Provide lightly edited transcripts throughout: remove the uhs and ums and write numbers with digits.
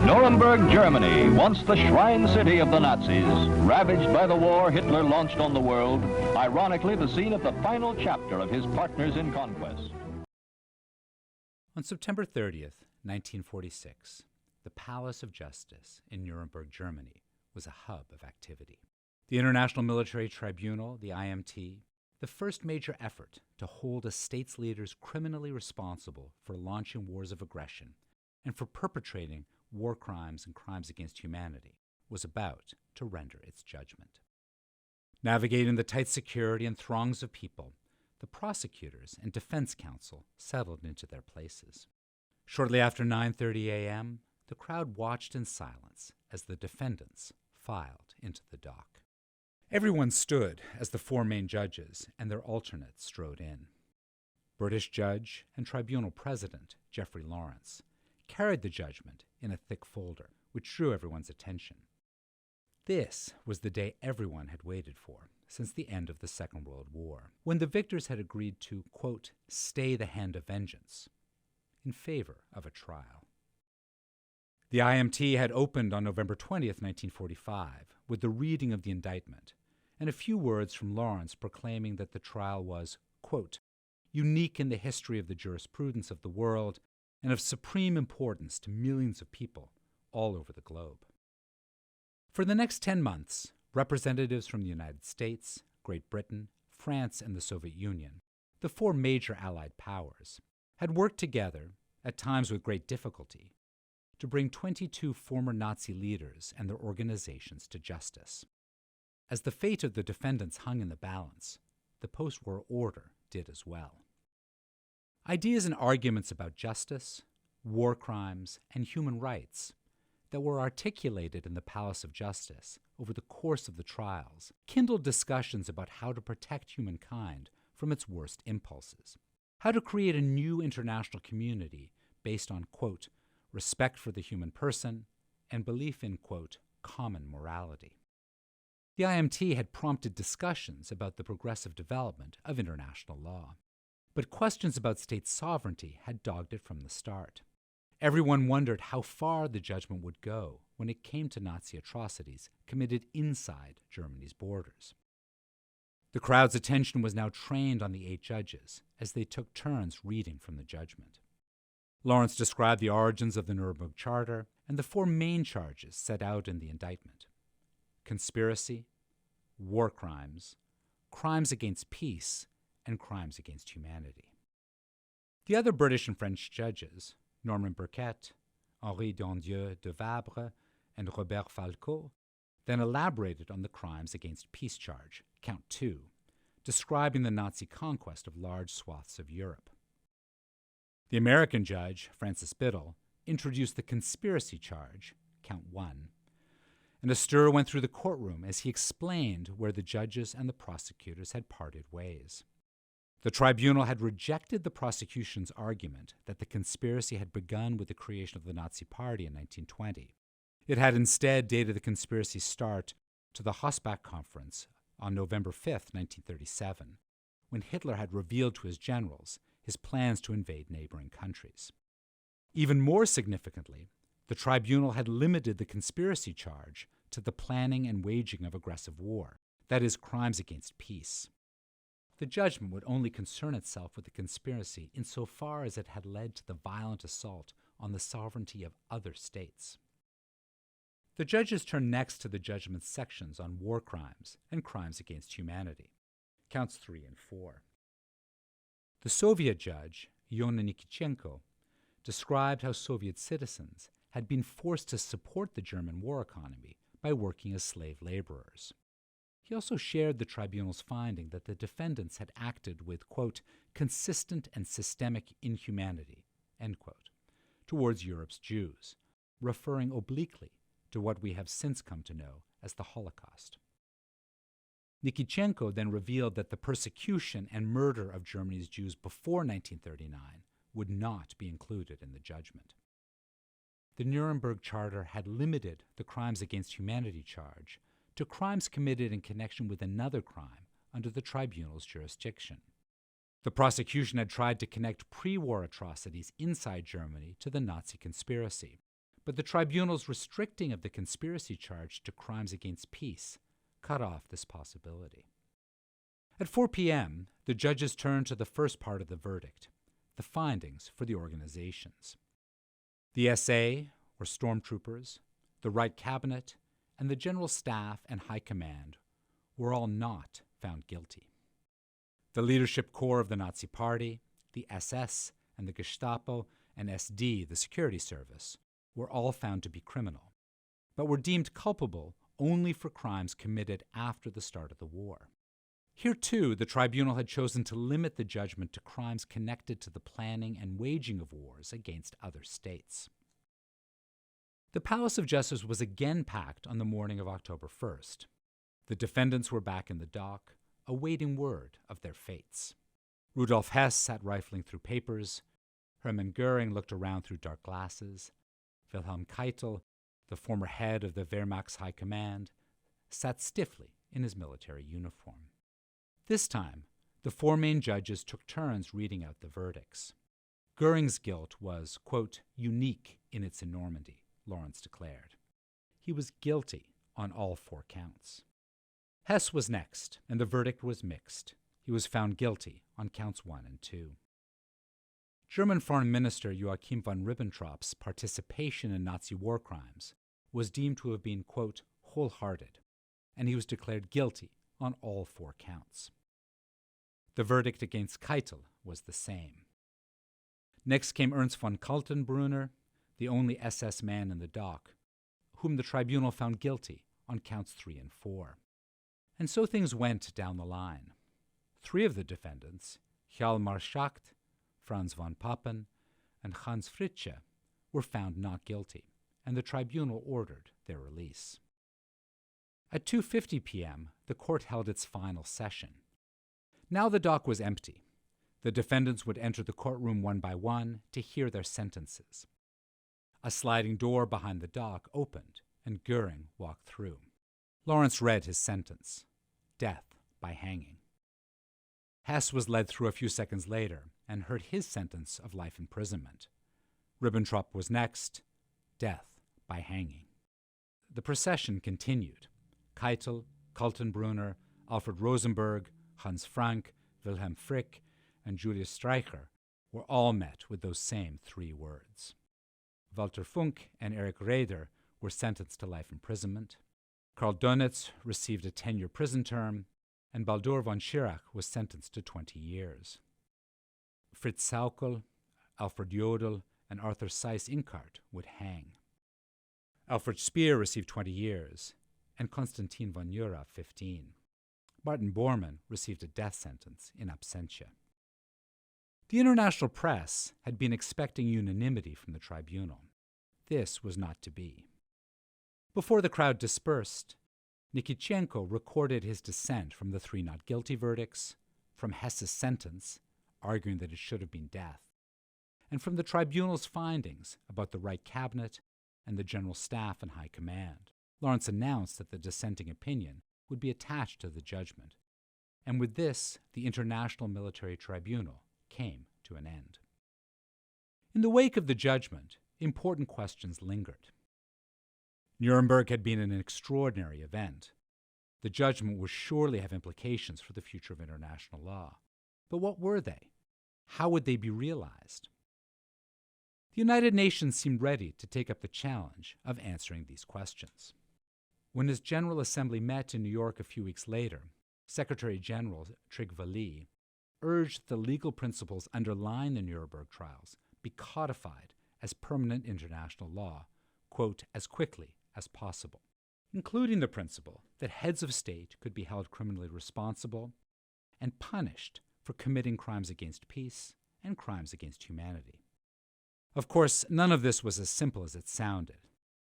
Nuremberg, Germany, once the shrine city of the Nazis, ravaged by the war Hitler launched on the world, ironically the scene of the final chapter of his Partners in Conquest. On September 30th, 1946, the Palace of Justice in Nuremberg, Germany, was a hub of activity. The International Military Tribunal, the IMT, the first major effort to hold a state's leaders criminally responsible for launching wars of aggression and for perpetrating war crimes and crimes against humanity, was about to render its judgment. Navigating the tight security and throngs of people, the prosecutors and defense counsel settled into their places. Shortly after 9:30 a.m., the crowd watched in silence as the defendants filed into the dock. Everyone stood as the four main judges and their alternates strode in. British judge and tribunal president Geoffrey Lawrence carried the judgment in a thick folder, which drew everyone's attention. This was the day everyone had waited for since the end of the Second World War, when the victors had agreed to, quote, stay the hand of vengeance in favor of a trial. The IMT had opened on November 20th, 1945, with the reading of the indictment and a few words from Lawrence proclaiming that the trial was, quote, unique in the history of the jurisprudence of the world and of supreme importance to millions of people all over the globe. For the next 10 months, representatives from the United States, Great Britain, France, and the Soviet Union, the four major Allied powers, had worked together, at times with great difficulty, to bring 22 former Nazi leaders and their organizations to justice. As the fate of the defendants hung in the balance, the post-war order did as well. Ideas and arguments about justice, war crimes, and human rights that were articulated in the Palace of Justice over the course of the trials kindled discussions about how to protect humankind from its worst impulses, how to create a new international community based on, quote, respect for the human person and belief in, quote, common morality. The IMT had prompted discussions about the progressive development of international law, but questions about state sovereignty had dogged it from the start. Everyone wondered how far the judgment would go when it came to Nazi atrocities committed inside Germany's borders. The crowd's attention was now trained on the 8 judges as they took turns reading from the judgment. Lawrence described the origins of the Nuremberg Charter and the 4 main charges set out in the indictment: conspiracy, war crimes, crimes against peace, and crimes against humanity. The other British and French judges, Norman Burkett, Henri Dondieu de Vabre, and Robert Falco, then elaborated on the crimes against peace charge, count 2, describing the Nazi conquest of large swaths of Europe. The American judge, Francis Biddle, introduced the conspiracy charge, count 1, and a stir went through the courtroom as he explained where the judges and the prosecutors had parted ways. The tribunal had rejected the prosecution's argument that the conspiracy had begun with the creation of the Nazi Party in 1920. It had instead dated the conspiracy's start to the Hossbach Conference on November 5, 1937, when Hitler had revealed to his generals his plans to invade neighboring countries. Even more significantly, the tribunal had limited the conspiracy charge to the planning and waging of aggressive war, that is, crimes against peace. The judgment would only concern itself with the conspiracy insofar as it had led to the violent assault on the sovereignty of other states. The judges turned next to the judgment's sections on war crimes and crimes against humanity, counts 3 and 4. The Soviet judge, Yona Nikitchenko, described how Soviet citizens had been forced to support the German war economy by working as slave laborers. He also shared the tribunal's finding that the defendants had acted with, quote, consistent and systemic inhumanity, end quote, towards Europe's Jews, referring obliquely to what we have since come to know as the Holocaust. Nikitchenko then revealed that the persecution and murder of Germany's Jews before 1939 would not be included in the judgment. The Nuremberg Charter had limited the crimes against humanity charge to crimes committed in connection with another crime under the tribunal's jurisdiction. The prosecution had tried to connect pre-war atrocities inside Germany to the Nazi conspiracy, but the tribunal's restricting of the conspiracy charge to crimes against peace cut off this possibility. At 4 p.m., the judges turned to the first part of the verdict, the findings for the organizations. The SA, or stormtroopers, the Reich Cabinet, and the General Staff and High Command were all not found guilty. The leadership corps of the Nazi Party, the SS, and the Gestapo and SD, the security service, were all found to be criminal, but were deemed culpable only for crimes committed after the start of the war. Here, too, the tribunal had chosen to limit the judgment to crimes connected to the planning and waging of wars against other states. The Palace of Justice was again packed on the morning of October 1st. The defendants were back in the dock, awaiting word of their fates. Rudolf Hess sat rifling through papers. Hermann Göring looked around through dark glasses. Wilhelm Keitel, the former head of the Wehrmacht's High Command, sat stiffly in his military uniform. This time, the four main judges took turns reading out the verdicts. Göring's guilt was, quote, unique in its enormity, Lawrence declared. He was guilty on all 4 counts. Hess was next, and the verdict was mixed. He was found guilty on counts 1 and 2. German Foreign Minister Joachim von Ribbentrop's participation in Nazi war crimes was deemed to have been, quote, wholehearted, and he was declared guilty on all 4 counts. The verdict against Keitel was the same. Next came Ernst von Kaltenbrunner, the only SS man in the dock, whom the tribunal found guilty on counts 3 and 4. And so things went down the line. 3 of the defendants, Hjalmar Schacht, Franz von Papen, and Hans Fritzsche, were found not guilty, and the tribunal ordered their release. At 2:50 p.m., the court held its final session. Now the dock was empty. The defendants would enter the courtroom one by one to hear their sentences. A sliding door behind the dock opened, and Göring walked through. Lawrence read his sentence, death by hanging. Hess was led through a few seconds later and heard his sentence of life imprisonment. Ribbentrop was next, death by hanging. The procession continued. Keitel, Kaltenbrunner, Alfred Rosenberg, Hans Frank, Wilhelm Frick, and Julius Streicher were all met with those same 3 words. Walter Funk and Erich Raeder were sentenced to life imprisonment. Karl Dönitz received a 10-year prison term, and Baldur von Schirach was sentenced to 20 years. Fritz Saukel, Alfred Jodl, and Arthur Seyss-Inquart would hang. Alfred Speer received 20 years, and Konstantin von Neurath 15. Martin Bormann received a death sentence in absentia. The international press had been expecting unanimity from the tribunal. This was not to be. Before the crowd dispersed, Nikitchenko recorded his dissent from the 3 not guilty verdicts, from Hess's sentence, arguing that it should have been death, and from the tribunal's findings about the Reich Cabinet and the General Staff and High Command. Lawrence announced that the dissenting opinion would be attached to the judgment, and with this, the International Military Tribunal came to an end. In the wake of the judgment, important questions lingered. Nuremberg had been an extraordinary event. The judgment would surely have implications for the future of international law. But what were they? How would they be realized? The United Nations seemed ready to take up the challenge of answering these questions. When its General Assembly met in New York a few weeks later, Secretary General Trygve Lie urged the legal principles underlying the Nuremberg trials be codified as permanent international law, quote, as quickly as possible, including the principle that heads of state could be held criminally responsible and punished for committing crimes against peace and crimes against humanity. Of course, none of this was as simple as it sounded.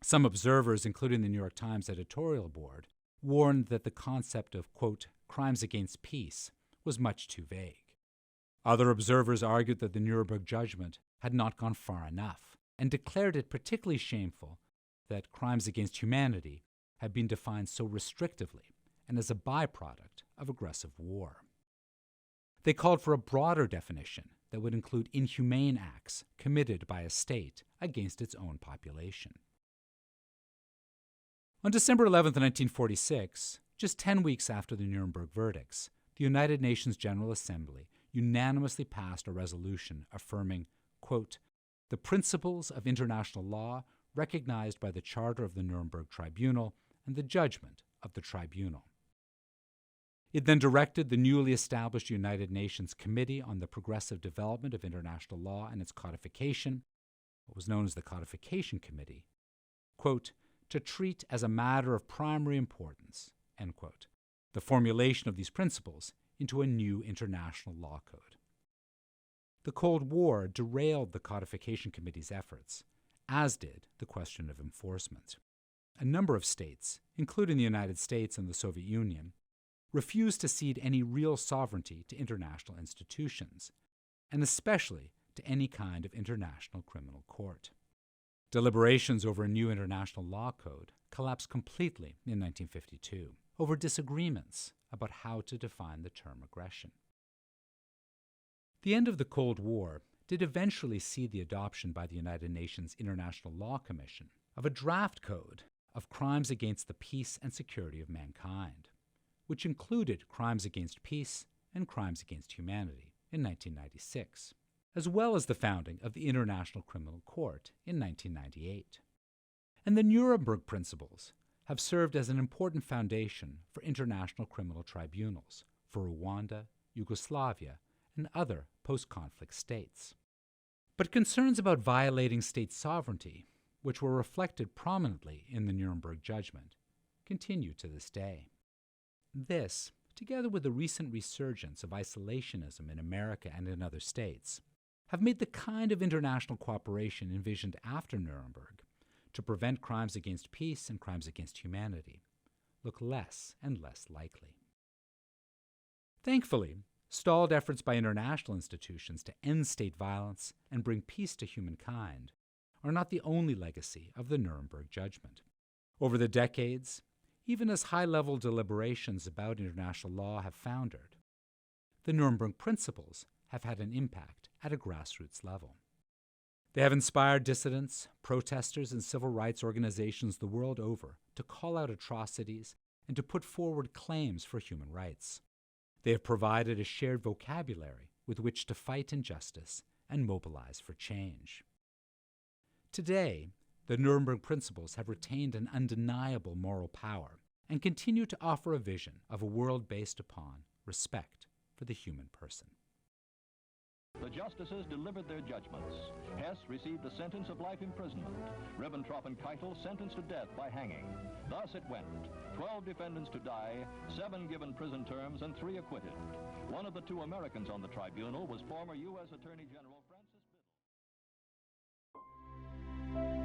Some observers, including the New York Times editorial board, warned that the concept of, quote, crimes against peace was much too vague. Other observers argued that the Nuremberg Judgment had not gone far enough and declared it particularly shameful that crimes against humanity had been defined so restrictively and as a byproduct of aggressive war. They called for a broader definition that would include inhumane acts committed by a state against its own population. On December 11, 1946, just 10 weeks after the Nuremberg verdicts, the United Nations General Assembly unanimously passed a resolution affirming, quote, "the principles of international law recognized by the Charter of the Nuremberg Tribunal and the judgment of the Tribunal." It then directed the newly established United Nations Committee on the Progressive Development of International Law and its Codification, what was known as the Codification Committee, quote, "to treat as a matter of primary importance," end quote, the formulation of these principles into a new international law code. The Cold War derailed the Codification Committee's efforts, as did the question of enforcement. A number of states, including the United States and the Soviet Union, refused to cede any real sovereignty to international institutions, and especially to any kind of international criminal court. Deliberations over a new international law code collapsed completely in 1952 over disagreements about how to define the term aggression. The end of the Cold War did eventually see the adoption by the United Nations International Law Commission of a draft code of crimes against the peace and security of mankind, which included crimes against peace and crimes against humanity in 1996, as well as the founding of the International Criminal Court in 1998. And the Nuremberg Principles have served as an important foundation for international criminal tribunals for Rwanda, Yugoslavia, and other post-conflict states. But concerns about violating state sovereignty, which were reflected prominently in the Nuremberg Judgment, continue to this day. This, together with the recent resurgence of isolationism in America and in other states, have made the kind of international cooperation envisioned after Nuremberg to prevent crimes against peace and crimes against humanity look less and less likely. Thankfully, stalled efforts by international institutions to end state violence and bring peace to humankind are not the only legacy of the Nuremberg Judgment. Over the decades, even as high-level deliberations about international law have foundered, the Nuremberg Principles have had an impact at a grassroots level. They have inspired dissidents, protesters, and civil rights organizations the world over to call out atrocities and to put forward claims for human rights. They have provided a shared vocabulary with which to fight injustice and mobilize for change. Today, the Nuremberg Principles have retained an undeniable moral power and continue to offer a vision of a world based upon respect for the human person. The justices delivered their judgments. Hess received a sentence of life imprisonment. Ribbentrop and Keitel sentenced to death by hanging. Thus it went. 12 defendants to die, 7 given prison terms, and 3 acquitted. One of the 2 Americans on the tribunal was former U.S. Attorney General Francis Biddle.